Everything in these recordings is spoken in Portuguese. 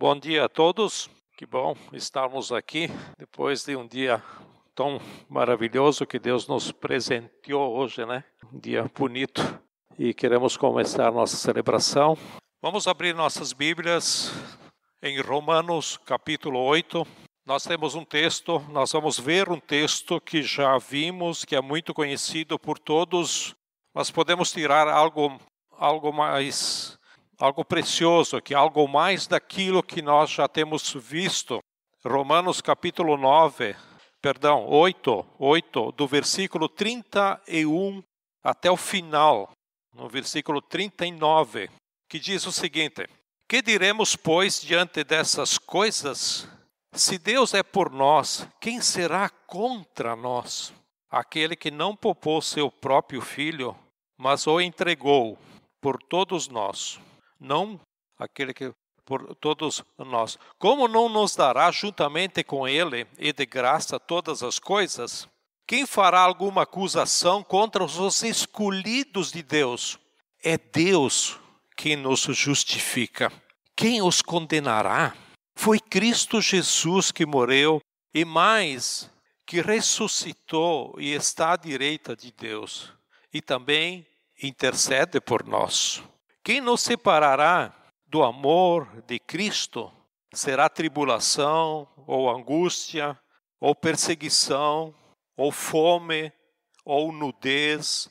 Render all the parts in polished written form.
Bom dia a todos, que bom estarmos aqui depois de um dia tão maravilhoso que Deus nos presenteou hoje, né? Um dia bonito e queremos começar nossa celebração. Vamos abrir nossas Bíblias em Romanos capítulo 8. Nós temos um texto, nós vamos ver um texto que já vimos, que é muito conhecido por todos, mas podemos tirar algo precioso, que algo mais daquilo que nós já temos visto. Romanos capítulo 8, do versículo 31 até o final, no versículo 39, que diz o seguinte: Que diremos, pois, diante dessas coisas? Se Deus é por nós, quem será contra nós? Aquele que não poupou seu próprio filho, mas o entregou por todos nós. Não aquele que por todos nós. Como não nos dará juntamente com ele e de graça todas as coisas? Quem fará alguma acusação contra os escolhidos de Deus? É Deus quem nos justifica. Quem os condenará? Foi Cristo Jesus que morreu e mais, que ressuscitou e está à direita de Deus e também intercede por nós. Quem nos separará do amor de Cristo? Será tribulação, ou angústia, ou perseguição, ou fome, ou nudez,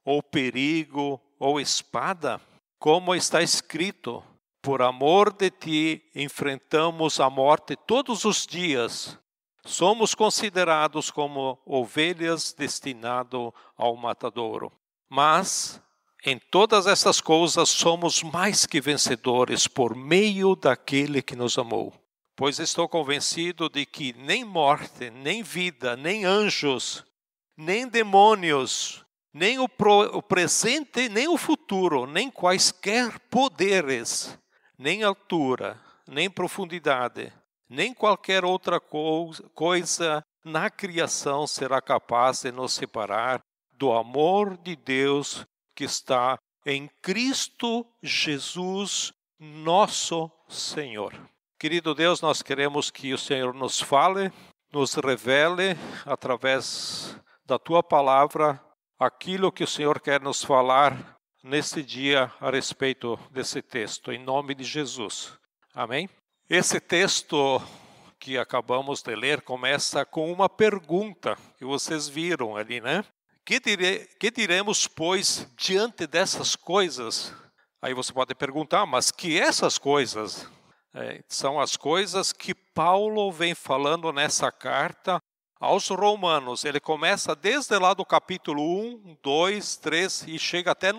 ou perigo, ou espada? Como está escrito: por amor de ti enfrentamos a morte todos os dias. Somos considerados como ovelhas destinadas ao matadouro. Mas em todas essas coisas somos mais que vencedores por meio daquele que nos amou. Pois estou convencido de que nem morte, nem vida, nem anjos, nem demônios, nem o presente, nem o futuro, nem quaisquer poderes, nem altura, nem profundidade, nem qualquer outra coisa na criação será capaz de nos separar do amor de Deus que está em Cristo Jesus, nosso Senhor. Querido Deus, nós queremos que o Senhor nos fale, nos revele através da Tua palavra aquilo que o Senhor quer nos falar neste dia a respeito desse texto, em nome de Jesus. Amém? Esse texto que acabamos de ler começa com uma pergunta que vocês viram ali, né? Que diremos, pois, diante dessas coisas? Aí você pode perguntar, mas que essas coisas? São as coisas que Paulo vem falando nessa carta aos Romanos. Ele começa desde lá do capítulo 1, 2, 3 e chega até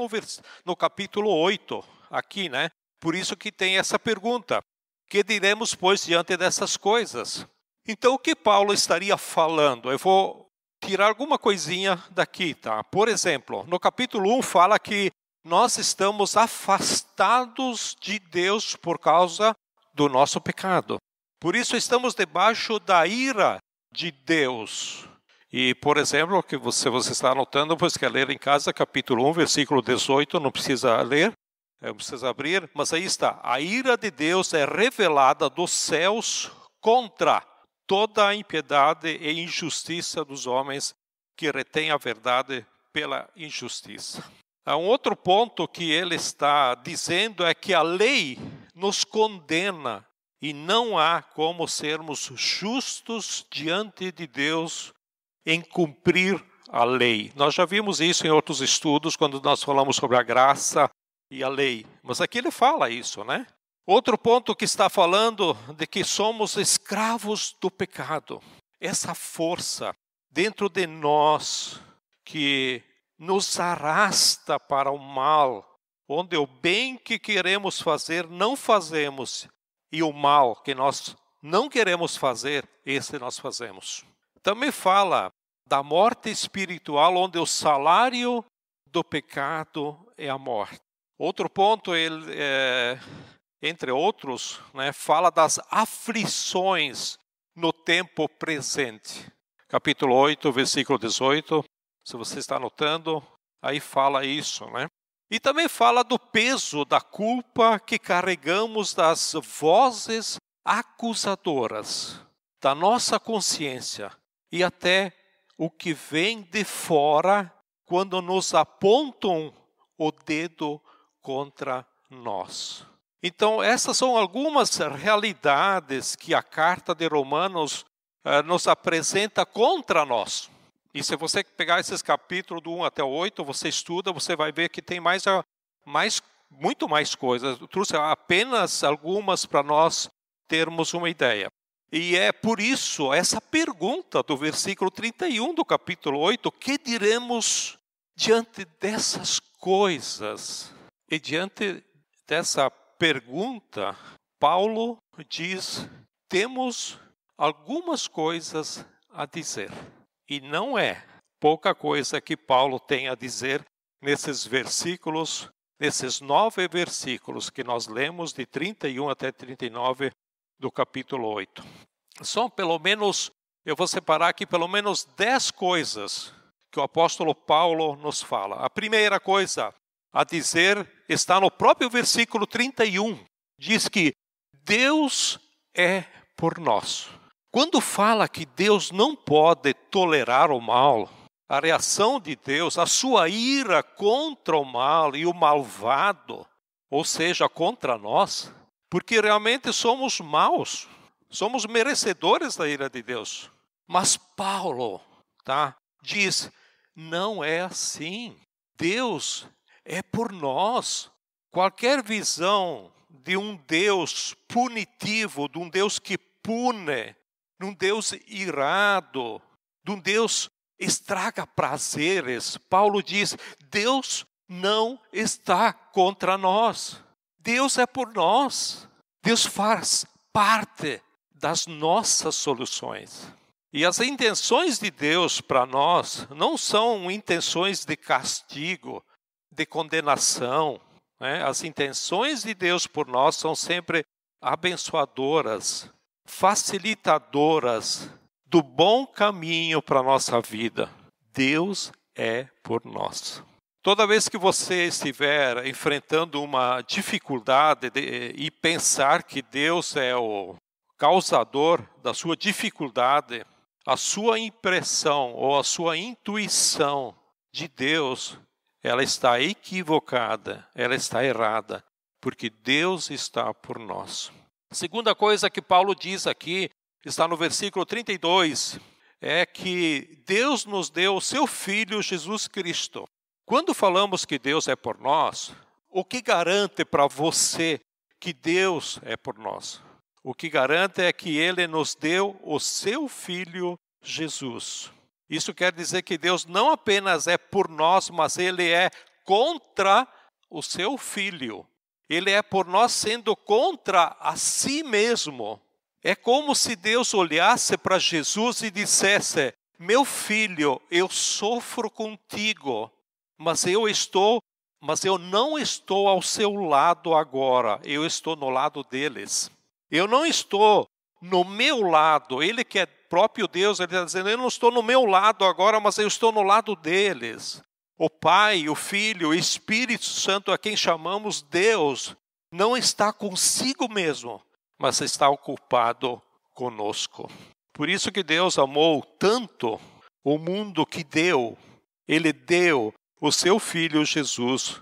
no capítulo 8, aqui, né? Por isso que tem essa pergunta. Que diremos, pois, diante dessas coisas? Então, o que Paulo estaria falando? Eu vou tirar alguma coisinha daqui, tá? Por exemplo, no capítulo 1 fala que nós estamos afastados de Deus por causa do nosso pecado. Por isso estamos debaixo da ira de Deus. E, por exemplo, que você está anotando, pois quer ler em casa, capítulo 1, versículo 18, não precisa ler, não precisa abrir, mas aí está. A ira de Deus é revelada dos céus contra toda a impiedade e injustiça dos homens que retêm a verdade pela injustiça. Um outro ponto que ele está dizendo é que a lei nos condena e não há como sermos justos diante de Deus em cumprir a lei. Nós já vimos isso em outros estudos, quando nós falamos sobre a graça e a lei. Mas aqui ele fala isso, né? Outro ponto que está falando de que somos escravos do pecado. Essa força dentro de nós que nos arrasta para o mal, onde o bem que queremos fazer não fazemos e o mal que nós não queremos fazer, esse nós fazemos. Também fala da morte espiritual, onde o salário do pecado é a morte. Outro ponto, entre outros, né, fala das aflições no tempo presente. Capítulo 8, versículo 18, se você está anotando, aí fala isso, né? E também fala do peso da culpa que carregamos das vozes acusadoras da nossa consciência e até o que vem de fora quando nos apontam o dedo contra nós. Então, essas são algumas realidades que a carta de Romanos nos apresenta contra nós. E se você pegar esses capítulos do 1 até o 8, você estuda, você vai ver que tem muito mais coisas. Eu trouxe apenas algumas para nós termos uma ideia. E é por isso essa pergunta do versículo 31 do capítulo 8, que diremos diante dessas coisas? E diante dessa pergunta, Paulo diz, temos algumas coisas a dizer. E não é pouca coisa que Paulo tem a dizer nesses versículos, nesses 9 versículos que nós lemos de 31 até 39 do capítulo 8. São pelo menos, eu vou separar aqui pelo menos 10 coisas que o apóstolo Paulo nos fala. A primeira coisa a dizer está no próprio versículo 31. Diz que Deus é por nós. Quando fala que Deus não pode tolerar o mal, a reação de Deus, a sua ira contra o mal e o malvado, ou seja, contra nós, porque realmente somos maus, somos merecedores da ira de Deus. Mas Paulo diz, não é assim. Deus é por nós. Qualquer visão de um Deus punitivo, de um Deus que pune, de um Deus irado, de um Deus estraga prazeres, Paulo diz, Deus não está contra nós. Deus é por nós. Deus faz parte das nossas soluções. E as intenções de Deus para nós não são intenções de castigo, de condenação. As intenções de Deus por nós são sempre abençoadoras, facilitadoras do bom caminho para a nossa vida. Deus é por nós. Toda vez que você estiver enfrentando uma dificuldade e pensar que Deus é o causador da sua dificuldade, a sua impressão ou a sua intuição de Deus, ela está equivocada, ela está errada, porque Deus está por nós. A segunda coisa que Paulo diz aqui, está no versículo 32, é que Deus nos deu o seu Filho Jesus Cristo. Quando falamos que Deus é por nós, o que garante para você que Deus é por nós? O que garante é que Ele nos deu o seu Filho Jesus. Isso quer dizer que Deus não apenas é por nós, mas Ele é contra o seu Filho. Ele é por nós sendo contra a si mesmo. É como se Deus olhasse para Jesus e dissesse, meu filho, eu sofro contigo, mas eu não estou ao seu lado agora, eu estou no lado deles. Eu não estou no meu lado, ele que é próprio Deus, ele está dizendo, eu não estou no meu lado agora, mas eu estou no lado deles. O Pai, o Filho, o Espírito Santo, a quem chamamos Deus, não está consigo mesmo, mas está ocupado conosco. Por isso que Deus amou tanto o mundo que deu. Ele deu o seu Filho Jesus.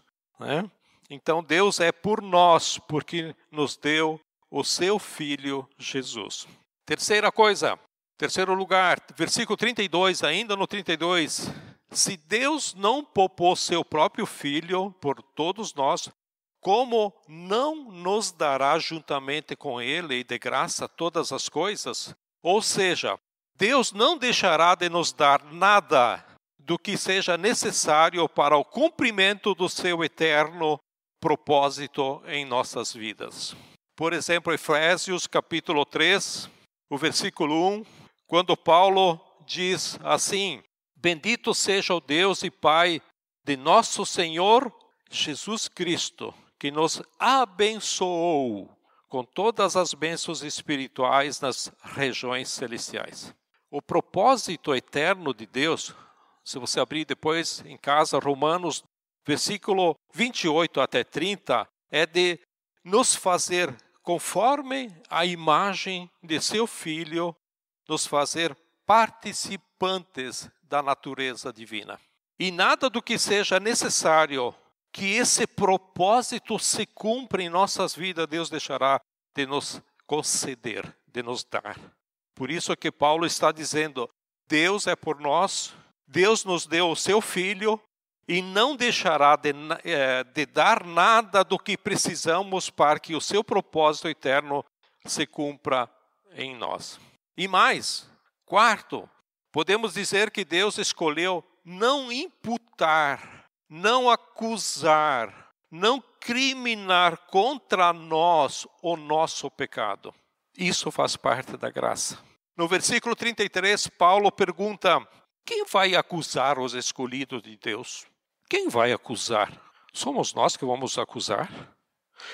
Então Deus é por nós, porque nos deu o seu Filho Jesus. Terceiro lugar, versículo 32, ainda no 32. Se Deus não poupou seu próprio Filho por todos nós, como não nos dará juntamente com Ele e de graça todas as coisas? Ou seja, Deus não deixará de nos dar nada do que seja necessário para o cumprimento do seu eterno propósito em nossas vidas. Por exemplo, Efésios capítulo 3, o versículo 1, quando Paulo diz assim, bendito seja o Deus e Pai de nosso Senhor Jesus Cristo, que nos abençoou com todas as bênçãos espirituais nas regiões celestiais. O propósito eterno de Deus, se você abrir depois em casa, Romanos, versículo 28 até 30, é de nos fazer conforme a imagem de seu Filho, nos fazer participantes da natureza divina. E nada do que seja necessário que esse propósito se cumpra em nossas vidas, Deus deixará de nos conceder, de nos dar. Por isso que Paulo está dizendo, Deus é por nós, Deus nos deu o seu Filho e não deixará de dar nada do que precisamos para que o seu propósito eterno se cumpra em nós. E mais, quarto, podemos dizer que Deus escolheu não imputar, não acusar, não criminar contra nós o nosso pecado. Isso faz parte da graça. No versículo 33, Paulo pergunta, quem vai acusar os escolhidos de Deus? Quem vai acusar? Somos nós que vamos acusar?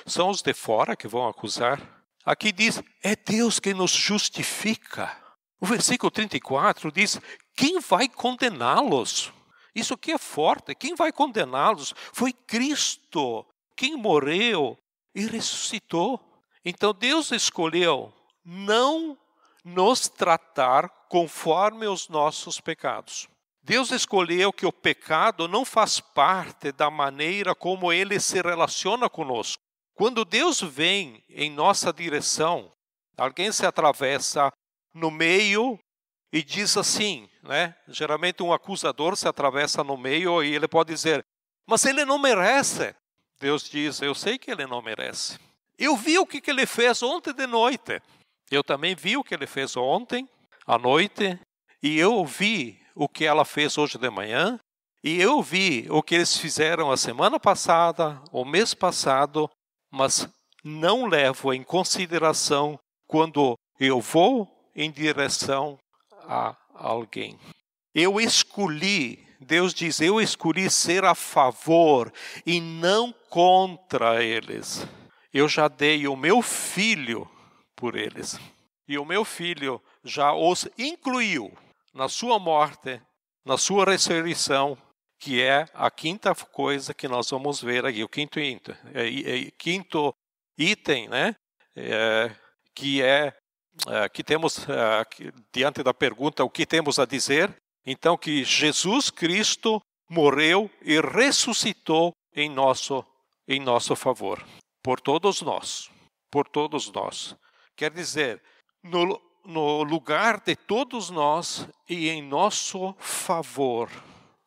São os de fora que vão acusar? Aqui diz, é Deus que nos justifica. O versículo 34 diz, quem vai condená-los? Isso aqui é forte. Quem vai condená-los? Foi Cristo, quem morreu e ressuscitou. Então Deus escolheu não nos tratar conforme os nossos pecados. Deus escolheu que o pecado não faz parte da maneira como ele se relaciona conosco. Quando Deus vem em nossa direção, alguém se atravessa no meio e diz assim, né? Geralmente um acusador se atravessa no meio e ele pode dizer, mas ele não merece. Deus diz, eu sei que ele não merece. Eu vi o que ele fez ontem de noite. Eu também vi o que ele fez ontem, à noite, e eu vi o que ela fez hoje de manhã, e eu vi o que eles fizeram a semana passada, o mês passado, mas não levo em consideração quando eu vou em direção a alguém. Eu escolhi, Deus diz, eu escolhi ser a favor e não contra eles. Eu já dei o meu filho por eles. E o meu filho já os incluiu na sua morte, na sua ressurreição, que é a quinta coisa que nós vamos ver aqui, o quinto item, né? Que temos diante da pergunta, o que temos a dizer? Então, que Jesus Cristo morreu e ressuscitou em nosso favor, por todos nós, por todos nós. Quer dizer, no lugar de todos nós e em nosso favor,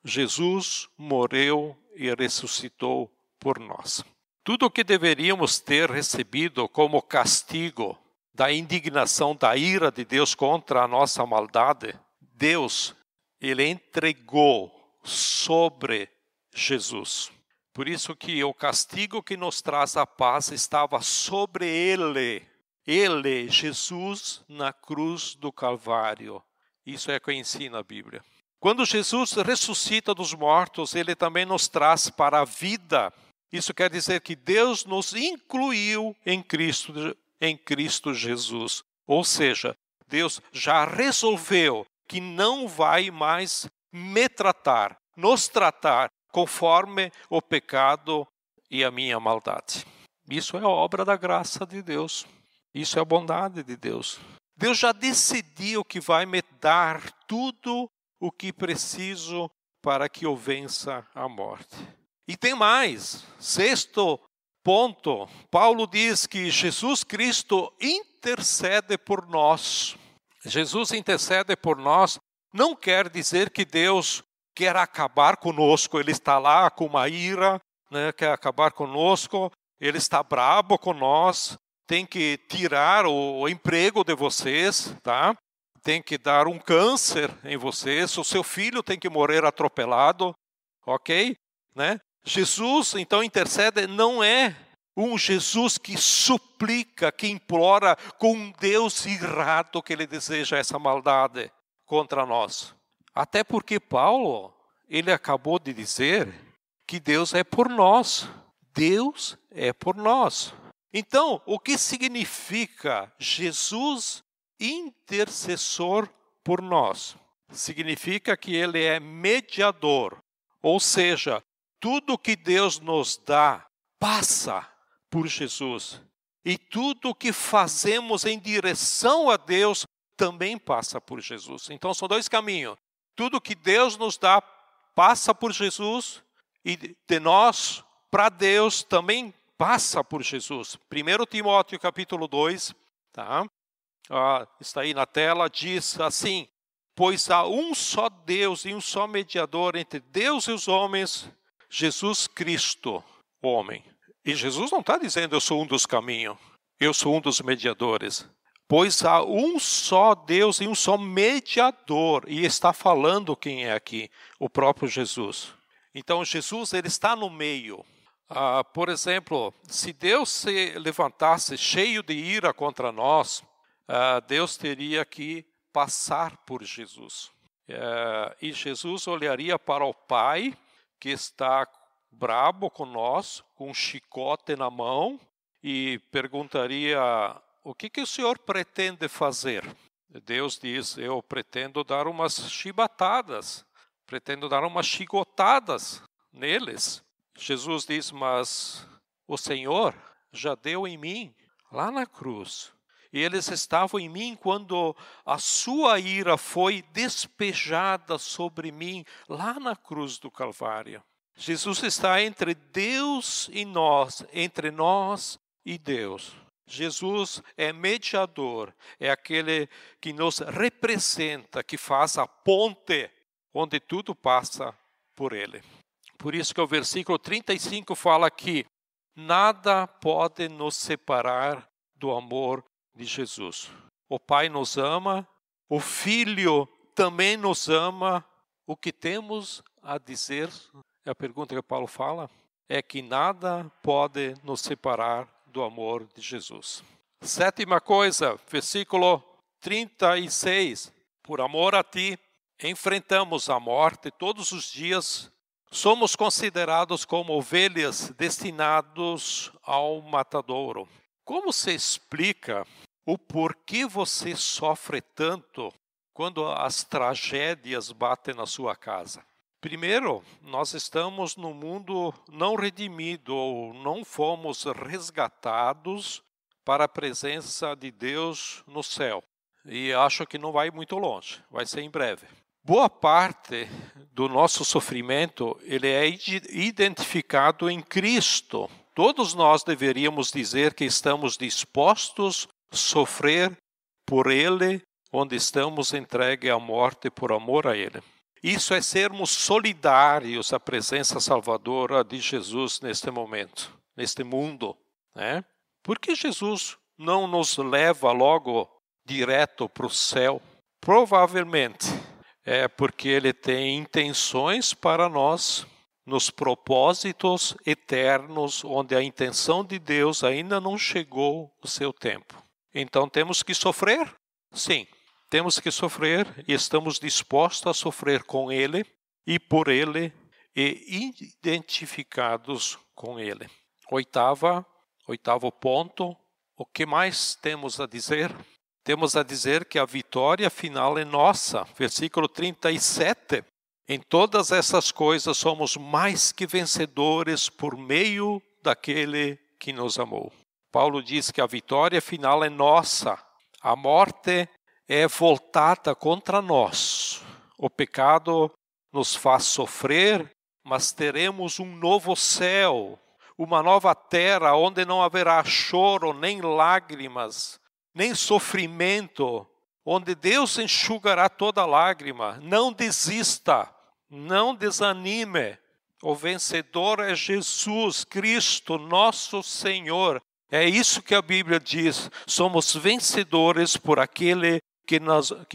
Jesus morreu e ressuscitou por nós. Tudo o que deveríamos ter recebido como castigo da indignação, da ira de Deus contra a nossa maldade, Deus, ele entregou sobre Jesus. Por isso que o castigo que nos traz a paz estava sobre ele. Ele, Jesus, na cruz do Calvário. Isso é o que ensina a Bíblia. Quando Jesus ressuscita dos mortos, ele também nos traz para a vida. Isso quer dizer que Deus nos incluiu em Cristo Jesus. Ou seja, Deus já resolveu que não vai mais nos tratar conforme o pecado e a minha maldade. Isso é a obra da graça de Deus. Isso é a bondade de Deus. Deus já decidiu que vai me dar tudo o que preciso para que eu vença a morte. E tem mais. Sexto ponto. Paulo diz que Jesus Cristo intercede por nós. Jesus intercede por nós. Não quer dizer que Deus quer acabar conosco. Ele está lá com uma ira, né, quer acabar conosco. Ele está bravo com nós. Tem que tirar o emprego de vocês, tá? Tem que dar um câncer em vocês, o seu filho tem que morrer atropelado, ok? Né? Jesus, então, intercede, não é um Jesus que suplica, que implora com um Deus irado que ele deseja essa maldade contra nós. Até porque Paulo, ele acabou de dizer que Deus é por nós. Deus é por nós. Então, o que significa Jesus intercessor por nós? Significa que ele é mediador, ou seja, tudo que Deus nos dá passa por Jesus. E tudo o que fazemos em direção a Deus também passa por Jesus. Então são dois caminhos. Tudo que Deus nos dá passa por Jesus, e de nós para Deus também passa por Jesus. 1 Timóteo capítulo 2, tá? Está aí na tela, diz assim: pois há um só Deus e um só mediador entre Deus e os homens, Jesus Cristo, o homem. E Jesus não está dizendo eu sou um dos caminhos, eu sou um dos mediadores. Pois há um só Deus e um só mediador. E está falando quem é aqui? O próprio Jesus. Então Jesus, ele está no meio. Por exemplo, se Deus se levantasse cheio de ira contra nós, Deus teria que passar por Jesus. E Jesus olharia para o Pai, que está brabo com nós, com um chicote na mão, e perguntaria: o que o Senhor pretende fazer? Deus diz: eu pretendo dar umas chibatadas, pretendo dar umas chicotadas neles. Jesus diz: mas o Senhor já deu em mim, lá na cruz. E eles estavam em mim quando a sua ira foi despejada sobre mim, lá na cruz do Calvário. Jesus está entre Deus e nós, entre nós e Deus. Jesus é mediador, é aquele que nos representa, que faz a ponte onde tudo passa por ele. Por isso que o versículo 35 fala que nada pode nos separar do amor de Jesus. O Pai nos ama, o Filho também nos ama. O que temos a dizer, é a pergunta que Paulo fala, é que nada pode nos separar do amor de Jesus. Sétima coisa, versículo 36. Por amor a ti, enfrentamos a morte todos os dias. Somos considerados como ovelhas destinados ao matadouro. Como se explica o porquê você sofre tanto quando as tragédias batem na sua casa? Primeiro, nós estamos no mundo não redimido, ou não fomos resgatados para a presença de Deus no céu. E acho que não vai muito longe, vai ser em breve. Boa parte do nosso sofrimento, ele é identificado em Cristo. Todos nós deveríamos dizer que estamos dispostos a sofrer por Ele, onde estamos entregues à morte por amor a Ele. Isso é sermos solidários à presença salvadora de Jesus neste momento, neste mundo, né? Por que Jesus não nos leva logo direto para o céu? Provavelmente é porque Ele tem intenções para nós, nos propósitos eternos, onde a intenção de Deus ainda não chegou o seu tempo. Então temos que sofrer? Sim. Temos que sofrer e estamos dispostos a sofrer com Ele e por Ele e identificados com Ele. Oitavo ponto, o que mais temos a dizer? Temos a dizer que a vitória final é nossa. Versículo 37. Em todas essas coisas somos mais que vencedores por meio daquele que nos amou. Paulo diz que a vitória final é nossa. A morte é voltada contra nós. O pecado nos faz sofrer, mas teremos um novo céu, uma nova terra onde não haverá choro, nem lágrimas, nem sofrimento, onde Deus enxugará toda lágrima. Não desista, não desanime. O vencedor é Jesus Cristo, nosso Senhor. É isso que a Bíblia diz. Somos vencedores por aquele que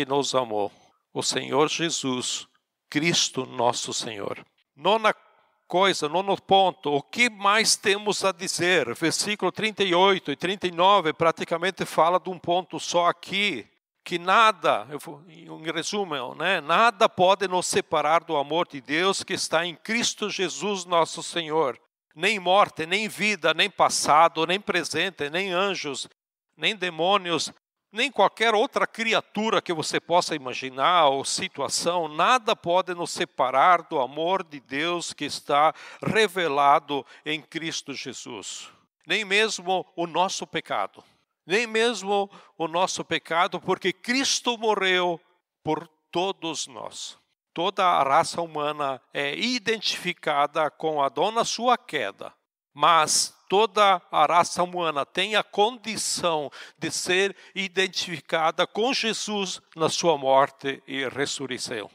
nos amou, o Senhor Jesus, Cristo nosso Senhor. Nono ponto, o que mais temos a dizer? Versículo 38 e 39 praticamente fala de um ponto só aqui, que nada, em resumo, né, nada pode nos separar do amor de Deus que está em Cristo Jesus nosso Senhor. Nem morte, nem vida, nem passado, nem presente, nem anjos, nem demônios, nem qualquer outra criatura que você possa imaginar ou situação, nada pode nos separar do amor de Deus que está revelado em Cristo Jesus. nem mesmo o nosso pecado. Nem mesmo o nosso pecado, porque Cristo morreu por todos nós. Toda a raça humana é identificada com Adão na sua queda. Mas toda a raça humana tem a condição de ser identificada com Jesus na sua morte e ressurreição.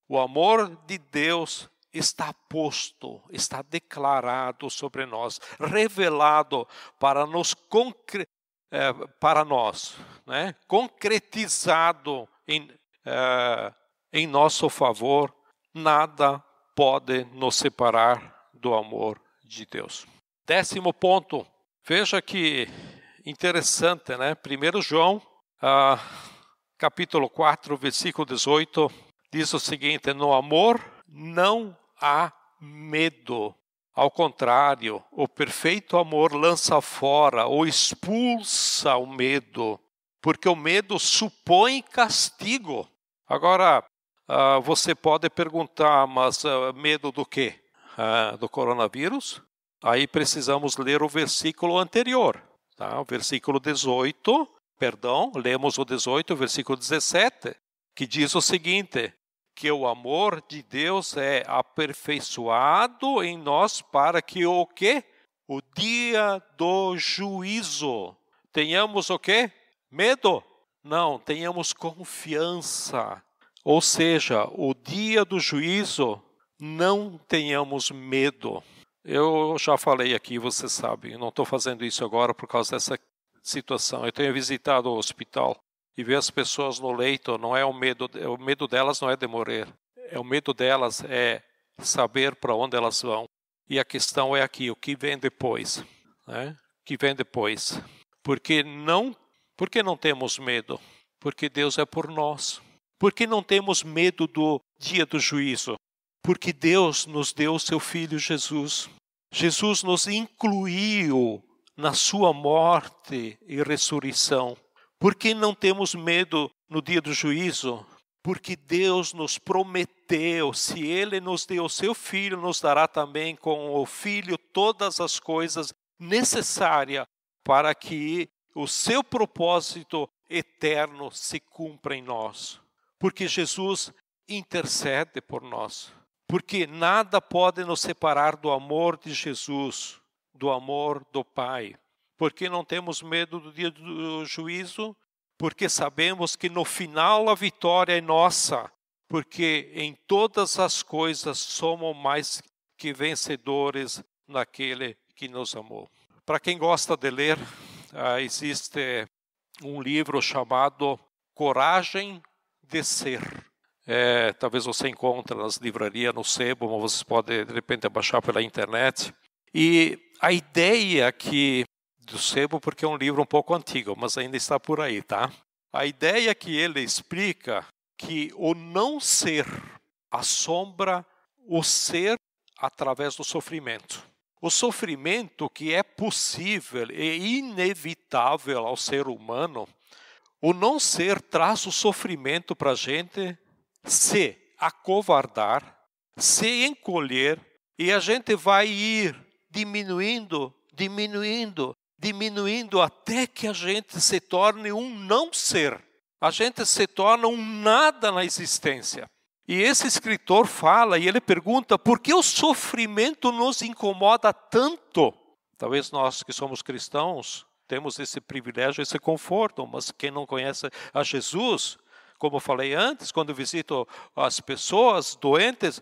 O amor de Deus está posto, está declarado sobre nós, revelado para nós, né? Concretizado em nosso favor. Nada pode nos separar do amor de Deus. 10º ponto, veja que interessante, né? 1 João, capítulo 4, versículo 18, diz o seguinte: no amor não há medo. Ao contrário, o perfeito amor lança fora ou expulsa o medo, porque o medo supõe castigo. Agora, você pode perguntar, mas medo do quê? Do coronavírus? Aí precisamos ler o versículo anterior, tá? O versículo 18, lemos o 18, o versículo 17, que diz o seguinte: que o amor de Deus é aperfeiçoado em nós para que o quê? O dia do juízo. Tenhamos o quê? Medo? Não, tenhamos confiança. Ou seja, o dia do juízo, não tenhamos medo. Eu já falei aqui, você sabe, eu não estou fazendo isso agora por causa dessa situação. Eu tenho visitado o hospital e ver as pessoas no leito, não é o medo delas não é de morrer. O medo delas é saber para onde elas vão. E a questão é aqui, o que vem depois? Né? O que vem depois? Por que não temos medo? Porque Deus é por nós. Por que não temos medo do dia do juízo? Porque Deus nos deu o seu Filho Jesus. Jesus nos incluiu na sua morte e ressurreição. Por que não temos medo no dia do juízo? Porque Deus nos prometeu, se Ele nos deu o seu Filho, nos dará também com o Filho todas as coisas necessárias para que o seu propósito eterno se cumpra em nós. Porque Jesus intercede por nós. Porque nada pode nos separar do amor de Jesus, do amor do Pai. Porque não temos medo do dia do juízo? Porque sabemos que no final a vitória é nossa. Porque em todas as coisas somos mais que vencedores naquele que nos amou. Para quem gosta de ler, existe um livro chamado Coragem de Ser. Talvez você encontre nas livrarias, no sebo, mas você pode de repente baixar pela internet. E a ideia que do sebo, porque é um livro um pouco antigo, mas ainda está por aí, tá? A ideia que ele explica que o não ser assombra o ser através do sofrimento. O sofrimento que é possível e inevitável ao ser humano, o não ser traz o sofrimento para a gente se acovardar, se encolher, e a gente vai ir diminuindo até que a gente se torne um não ser. A gente se torna um nada na existência. E esse escritor fala e ele pergunta por que o sofrimento nos incomoda tanto? Talvez nós que somos cristãos temos esse privilégio, esse conforto, mas quem não conhece a Jesus, como eu falei antes, quando eu visito as pessoas doentes,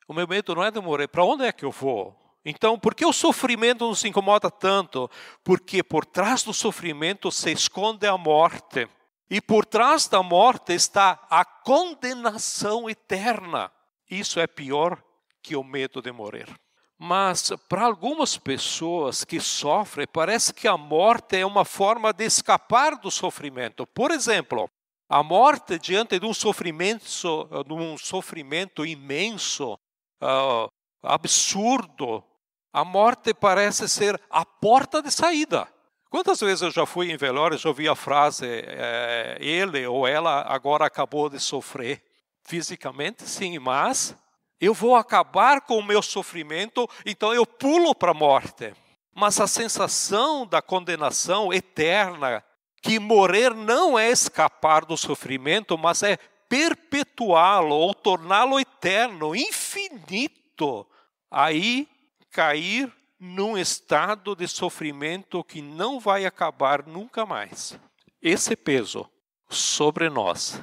o meu medo não é de morrer. Para onde é que eu vou? Então, por que o sofrimento nos incomoda tanto? Porque por trás do sofrimento se esconde a morte. E por trás da morte está a condenação eterna. Isso é pior que o medo de morrer. Mas para algumas pessoas que sofrem, parece que a morte é uma forma de escapar do sofrimento. Por exemplo, a morte diante de um sofrimento imenso, absurdo, a morte parece ser a porta de saída. Quantas vezes eu já fui em velório e já ouvi a frase, ele ou ela agora acabou de sofrer. Fisicamente, sim, mas eu vou acabar com o meu sofrimento, então eu pulo para a morte. mas a sensação da condenação eterna, que morrer não é escapar do sofrimento, mas é perpetuá-lo ou torná-lo eterno, infinito. Aí cair num estado de sofrimento que não vai acabar nunca mais. Esse peso sobre nós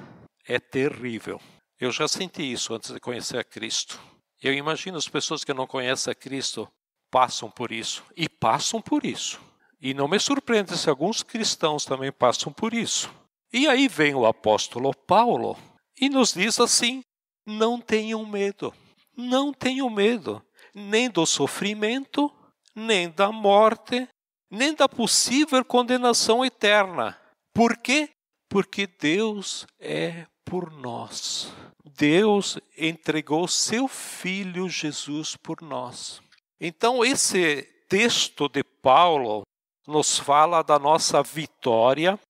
é terrível. Eu já senti isso antes de conhecer a Cristo. Eu imagino as pessoas que não conhecem a Cristo passam por isso. E passam por isso. E não me surpreende se alguns cristãos também passam por isso. E aí vem o apóstolo Paulo e nos diz assim: não tenham medo. Não tenham medo. Nem do sofrimento, nem da morte, nem da possível condenação eterna. Por quê? Porque Deus é por nós. Deus entregou seu Filho Jesus por nós. Então esse texto de Paulo nos fala da nossa vitória.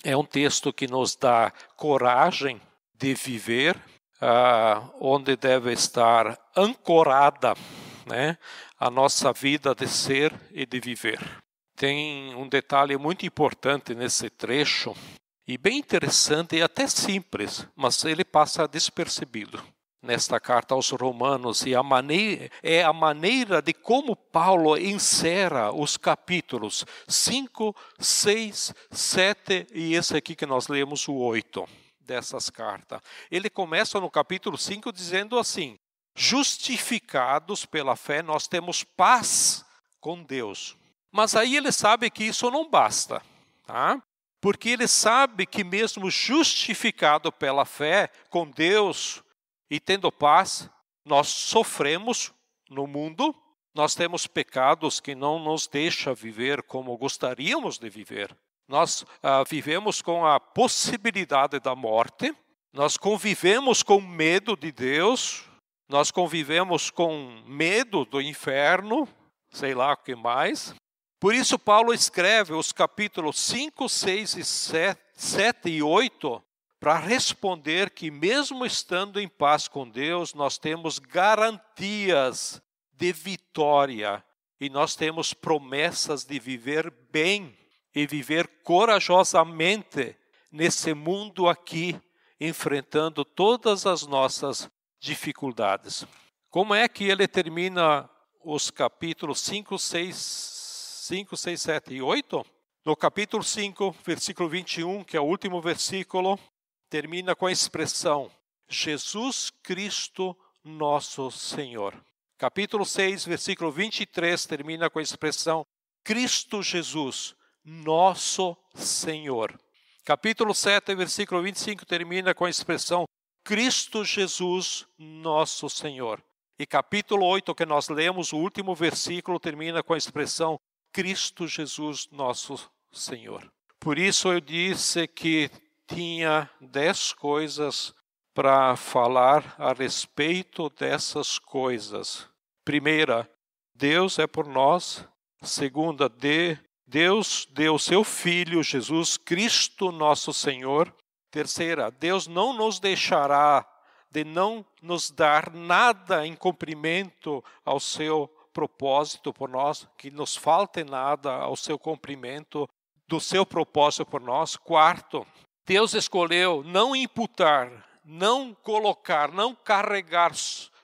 É um texto que nos dá coragem de viver, onde deve estar ancorada, né, a nossa vida de ser e de viver. Tem um detalhe muito importante nesse trecho, e bem interessante e até simples, mas ele passa despercebido nesta carta aos Romanos, e é a maneira de como Paulo encerra os capítulos 5, 6, 7 e esse aqui que nós lemos, o 8 dessas cartas. Ele começa no capítulo 5 dizendo assim: justificados pela fé, nós temos paz com Deus. Mas aí ele sabe que isso não basta, tá? Porque ele sabe que mesmo justificado pela fé com Deus e tendo paz, nós sofremos no mundo, nós temos pecados que não nos deixam viver como gostaríamos de viver. Nós vivemos com a possibilidade da morte, nós convivemos com medo de Deus, nós convivemos com medo do inferno, sei lá o que mais. Por isso Paulo escreve os capítulos 5, 6 e 7 e 8 para responder que mesmo estando em paz com Deus, nós temos garantias de vitória e nós temos promessas de viver bem e viver corajosamente nesse mundo aqui, enfrentando todas as nossas dificuldades. Como é que ele termina os capítulos 5, 6, 7 e 8? No capítulo 5, versículo 21, que é o último versículo, termina com a expressão Jesus Cristo nosso Senhor. Capítulo 6, versículo 23, termina com a expressão Cristo Jesus nosso Senhor. Capítulo 7, versículo 25, termina com a expressão Cristo Jesus nosso Senhor. E capítulo 8, que nós lemos, o último versículo, termina com a expressão Cristo Jesus nosso Senhor. Por isso eu disse que tinha 10 coisas para falar a respeito dessas coisas. Primeira, Deus é por nós. Segunda, Deus deu seu Filho, Jesus Cristo nosso Senhor. Terceira, Deus não nos deixará de não nos dar nada em cumprimento ao seu propósito por nós, que nos falte nada ao seu cumprimento do seu propósito por nós. Quarto, Deus escolheu não imputar, não colocar, não carregar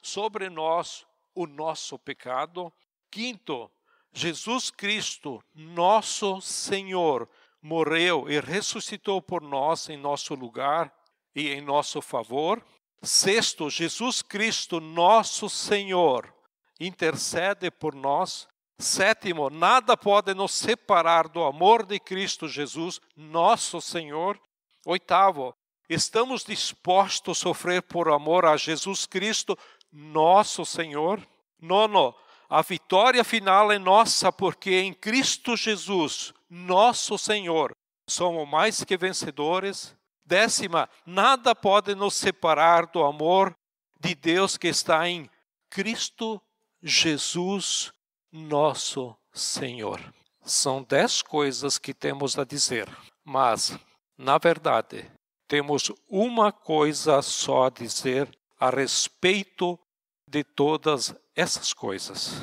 sobre nós o nosso pecado. Quinto, Jesus Cristo, nosso Senhor, morreu e ressuscitou por nós em nosso lugar e em nosso favor. Sexto, Jesus Cristo, nosso Senhor, intercede por nós. Sétimo, nada pode nos separar do amor de Cristo Jesus, nosso Senhor. Oitavo, estamos dispostos a sofrer por amor a Jesus Cristo, nosso Senhor. Nono, a vitória final é nossa, porque em Cristo Jesus, nosso Senhor, somos mais que vencedores. Décima, nada pode nos separar do amor de Deus que está em Cristo Jesus, nosso Senhor. São 10 coisas que temos a dizer, mas, na verdade, temos uma coisa só a dizer a respeito de todas essas coisas.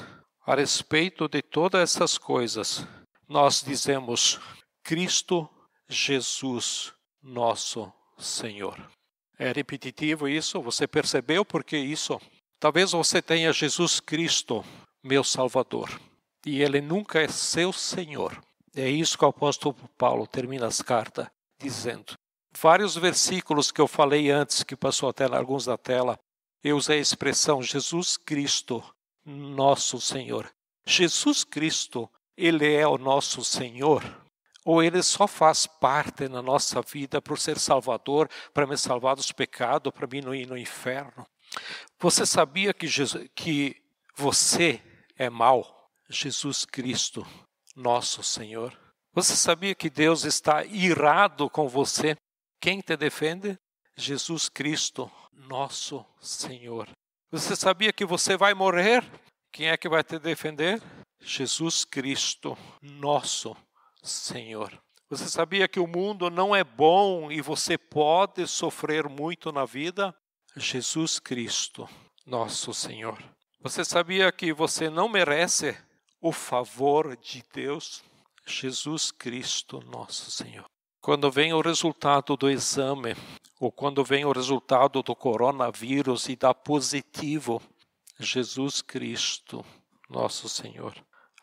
a respeito de todas essas coisas, nós dizemos Cristo Jesus, nosso Senhor. É repetitivo isso? Você percebeu por que isso? Talvez você tenha Jesus Cristo, meu Salvador, e Ele nunca é seu Senhor. É isso que o apóstolo Paulo termina as cartas dizendo. Vários versículos que eu falei antes, que passou até alguns na tela, eu usei a expressão Jesus Cristo, nosso Senhor. Jesus Cristo, Ele é o nosso Senhor? Ou Ele só faz parte na nossa vida por ser Salvador, para me salvar dos pecados, para mim não ir no inferno? Você sabia que você é mau? Jesus Cristo, nosso Senhor. Você sabia que Deus está irado com você? Quem te defende? Jesus Cristo, nosso Senhor. Você sabia que você vai morrer? Quem é que vai te defender? Jesus Cristo, nosso Senhor. Você sabia que o mundo não é bom e você pode sofrer muito na vida? Jesus Cristo, nosso Senhor. Você sabia que você não merece o favor de Deus? Jesus Cristo, nosso Senhor. Quando vem o resultado do exame, ou quando vem o resultado do coronavírus e dá positivo, Jesus Cristo, nosso Senhor.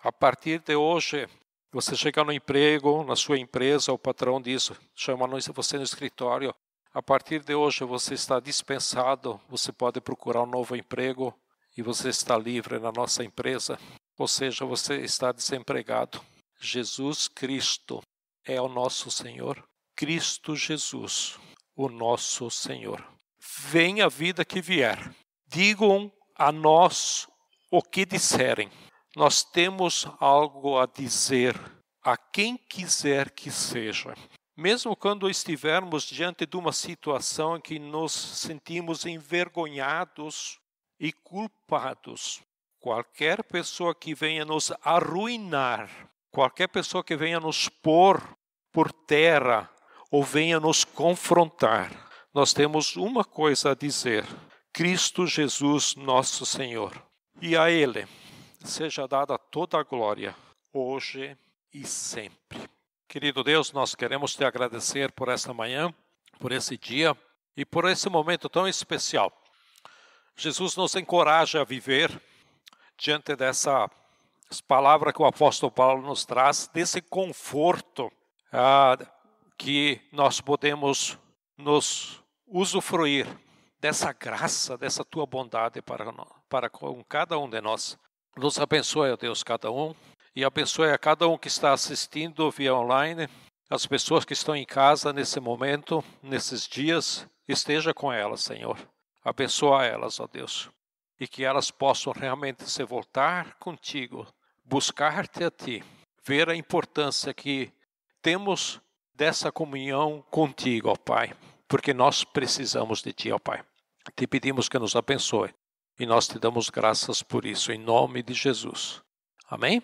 A partir de hoje, você chega no emprego, na sua empresa, o patrão diz, chama você no escritório, a partir de hoje você está dispensado, você pode procurar um novo emprego e você está livre na nossa empresa, ou seja, você está desempregado. Jesus Cristo é o nosso Senhor. Cristo Jesus, o nosso Senhor. Venha a vida que vier. Digam a nós o que disserem. Nós temos algo a dizer a quem quiser que seja. Mesmo quando estivermos diante de uma situação em que nos sentimos envergonhados e culpados, qualquer pessoa que venha nos arruinar, qualquer pessoa que venha nos pôr por terra ou venha nos confrontar, nós temos uma coisa a dizer: Cristo Jesus, nosso Senhor. E a Ele seja dada toda a glória, hoje e sempre. Querido Deus, nós queremos te agradecer por esta manhã, por esse dia e por esse momento tão especial. Jesus nos encoraja a viver diante dessa palavra que o apóstolo Paulo nos traz, desse conforto que nós podemos nos usufruir dessa graça, dessa tua bondade para com cada um de nós. Nos abençoe, ó Deus, cada um, e abençoe a cada um que está assistindo via online, as pessoas que estão em casa nesse momento, nesses dias, esteja com elas, Senhor. Abençoa elas, ó Deus, e que elas possam realmente se voltar contigo, buscar-te a ti, ver a importância que temos dessa comunhão contigo, ó Pai, porque nós precisamos de ti, ó Pai. Te pedimos que nos abençoe e nós te damos graças por isso, em nome de Jesus. Amém?